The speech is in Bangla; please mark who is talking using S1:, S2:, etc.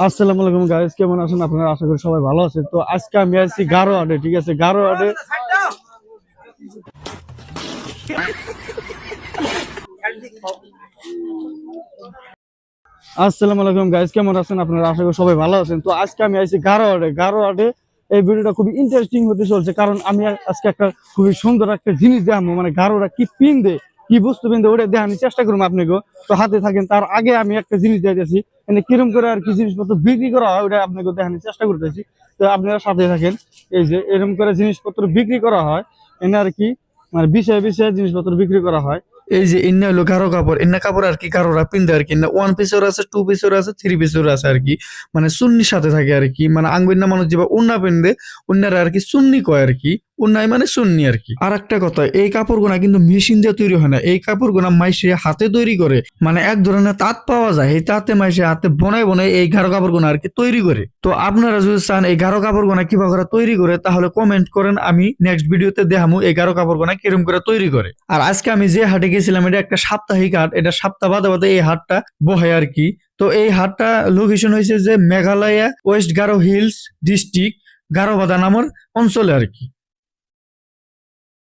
S1: আসসালামু আলাইকুম গাইস, কেমন আছেন আপনারা? আশা করি সবাই ভালো আছেন। তো আজকে আমি আছি গারোয়াটে, ঠিক আছে? গারোয়াটে আসসালামু আলাইকুম গাইস, কেমন আছেন আপনারা? আশা করি সবাই ভালো আছেন। তো আজকে আমি আছি গারোয়াটে। এই ভিডিওটা খুবই ইন্টারেস্টিং হতে চলছে, কারণ আমি আজকে একটা খুবই সুন্দর একটা জিনিস দেখাবো। মানে গারোরা কি পিনদে, কি বস্তু পিনদে, ওটা দেখানোর চেষ্টা করবো আপনাকে। তো হাতে থাকেন। তার আগে আমি একটা জিনিস দিতেছি, মানে কিরম করে আর কি জিনিসপত্র বিক্রি করা হয় ওটা আপনাকে দেখানোর চেষ্টা করতেছি। তো আপনারা সাথে থাকেন। এই যে এরকম করে জিনিসপত্র বিক্রি করা হয় এনে আর কি, মানে বিষয়ে বিষয়ে জিনিসপত্র বিক্রি করা হয়। এই যে ইন্না হলো গারো কাপড়, ইন্না কাপড় আর কি গারোরা পিনতে আর কি। না ওয়ান পিসের আছে, টু পিসের আছে, থ্রি পিসের আছে আর কি। মানে সুন্নির সাথে থাকে আর কি। মানে আঙ্গুইনা মানুষ যেবা উন্না পিনবে, উন্নারা আর কি সুন্নি কয় আর কি। উন্নাই মানে সুন্নি আর কি। আর একটা কথা, এই কাপড়গুনা কিন্তু মেশিন দিয়ে তৈরি হয় না। এই কাপড়গুনা মাইসে হাতে তৈরি করে। মানে এক ধরনের তাঁত পাওয়া যায়, এই তাঁতে মাইসে হাতে বনায় বনায় এই গারো কাপড়গুনা আর কি তৈরি করে। তো আপনারা যদি চান এই গারো কাপড়গুনা কিভাবে করে তৈরি করে, তাহলে কমেন্ট করেন, আমি নেক্সট ভিডিওতে দেখামু এই গারো কাপড়গুনা কিরকম করে তৈরি করে। আর আজকে আমি যে হাটে গেছিলাম, এটা একটা সাপ্তাহিক হাট। এটা সপ্তাহ বাদে বাদে এই হাটটা বহে আর কি। তো এই হাটটা লোকেশন হয়েছে যে Meghalaya west Garo hills district Garobadha নামের অঞ্চলে আর কি।